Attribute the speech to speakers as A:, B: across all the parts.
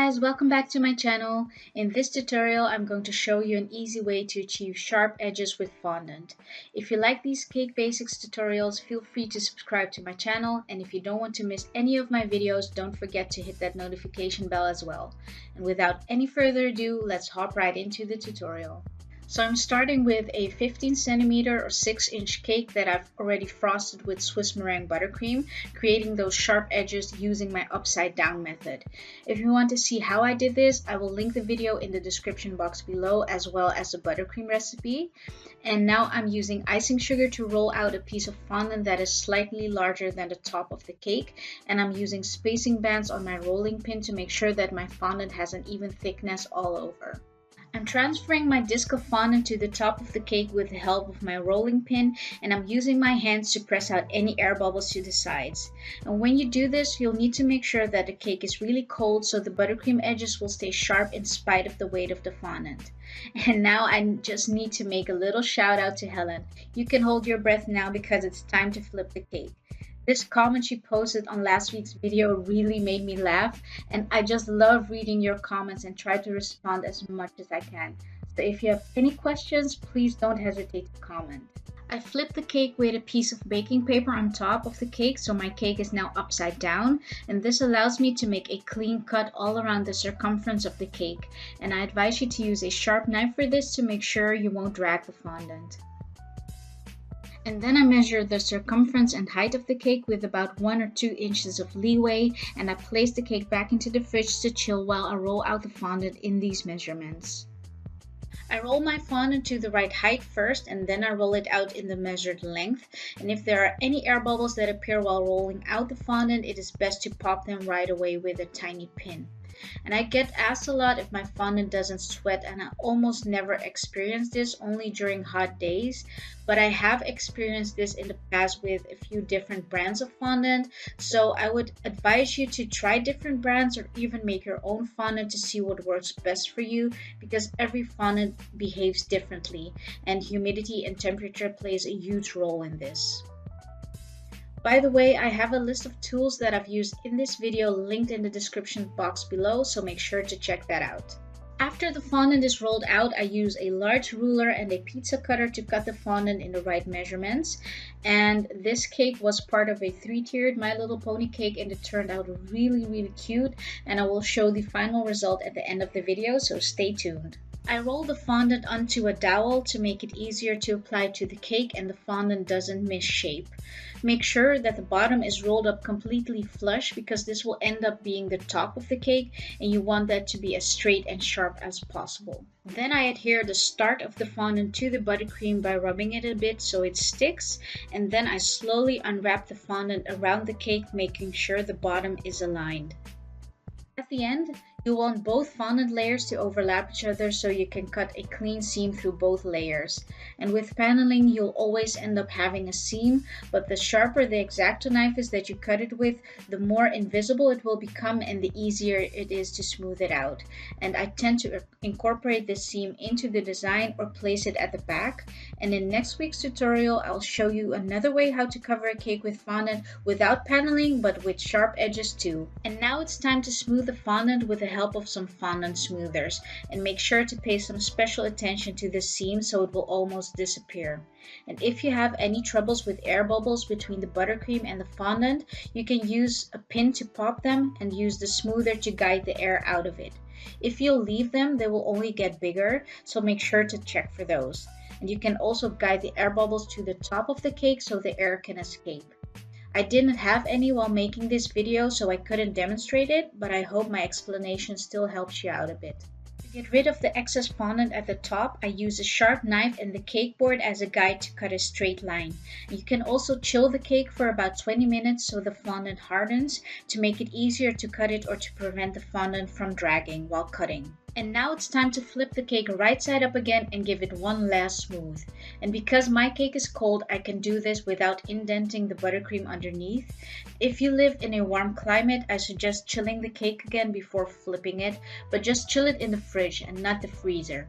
A: guys, welcome back to my channel. In this tutorial, I'm going to show you an easy way to achieve sharp edges with fondant. If you like these cake basics tutorials, feel free to subscribe to my channel, and if you don't want to miss any of my videos, don't forget to hit that notification bell as well. And without any further ado, let's hop right into the tutorial. So I'm starting with a 15 centimeter or 6-inch cake that I've already frosted with Swiss meringue buttercream, creating those sharp edges using my upside down method. If you want to see how I did this, I will link the video in the description box below as well as the buttercream recipe. And now I'm using icing sugar to roll out a piece of fondant that is slightly larger than the top of the cake, and I'm using spacing bands on my rolling pin to make sure that my fondant has an even thickness all over. I'm transferring my disc of fondant to the top of the cake with the help of my rolling pin, and I'm using my hands to press out any air bubbles to the sides. And when you do this, you'll need to make sure that the cake is really cold so the buttercream edges will stay sharp in spite of the weight of the fondant. And now I just need to make a little shout out to Helen. You can hold your breath now because it's time to flip the cake. This comment she posted on last week's video really made me laugh, and I just love reading your comments and try to respond as much as I can. So if you have any questions, please don't hesitate to comment. I flipped the cake with a piece of baking paper on top of the cake, so my cake is now upside down, and this allows me to make a clean cut all around the circumference of the cake. And I advise you to use a sharp knife for this to make sure you won't drag the fondant. And then I measure the circumference and height of the cake with about 1 or 2 inches of leeway, and I place the cake back into the fridge to chill while I roll out the fondant in these measurements. I roll my fondant to the right height first, and then I roll it out in the measured length. And if there are any air bubbles that appear while rolling out the fondant, it is best to pop them right away with a tiny pin. And I get asked a lot if my fondant doesn't sweat, and I almost never experience this, only during hot days. But I have experienced this in the past with a few different brands of fondant, so I would advise you to try different brands or even make your own fondant to see what works best for you, because every fondant behaves differently, and humidity and temperature plays a huge role in this. By the way, I have a list of tools that I've used in this video linked in the description box below, so make sure to check that out. After the fondant is rolled out, I use a large ruler and a pizza cutter to cut the fondant in the right measurements. And this cake was part of a 3-tiered My Little Pony cake, and it turned out really cute, and I will show the final result at the end of the video, so stay tuned. I roll the fondant onto a dowel to make it easier to apply to the cake and the fondant doesn't miss shape. Make sure that the bottom is rolled up completely flush, because this will end up being the top of the cake, and you want that to be as straight and sharp as possible. Then I adhere the start of the fondant to the buttercream by rubbing it a bit so it sticks, and then I slowly unwrap the fondant around the cake, making sure the bottom is aligned. At the end, you want both fondant layers to overlap each other so you can cut a clean seam through both layers. And with paneling, you'll always end up having a seam, but the sharper the X-Acto knife is that you cut it with, the more invisible it will become and the easier it is to smooth it out. And I tend to incorporate this seam into the design or place it at the back. And in next week's tutorial, I'll show you another way how to cover a cake with fondant without paneling, but with sharp edges too. And now it's time to smooth the fondant with the help of some fondant smoothers, and make sure to pay some special attention to the seam so it will almost disappear. And if you have any troubles with air bubbles between the buttercream and the fondant, you can use a pin to pop them and use the smoother to guide the air out of it. If you leave them, they will only get bigger, so make sure to check for those. And you can also guide the air bubbles to the top of the cake so the air can escape. I didn't have any while making this video, so I couldn't demonstrate it, but I hope my explanation still helps you out a bit. To get rid of the excess fondant at the top, I use a sharp knife and the cake board as a guide to cut a straight line. You can also chill the cake for about 20 minutes so the fondant hardens, to make it easier to cut it or to prevent the fondant from dragging while cutting. And now it's time to flip the cake right side up again and give it one last smooth. And because my cake is cold, I can do this without indenting the buttercream underneath. If you live in a warm climate, I suggest chilling the cake again before flipping it, but just chill it in the fridge and not the freezer.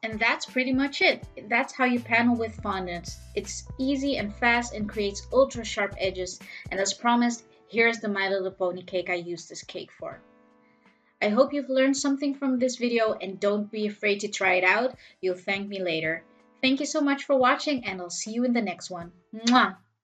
A: And that's pretty much it. That's how you panel with fondant. It's easy and fast and creates ultra sharp edges. And as promised, here's the My Little Pony cake I used this cake for. I hope you've learned something from this video and don't be afraid to try it out. You'll thank me later. Thank you so much for watching and I'll see you in the next one. Mwah!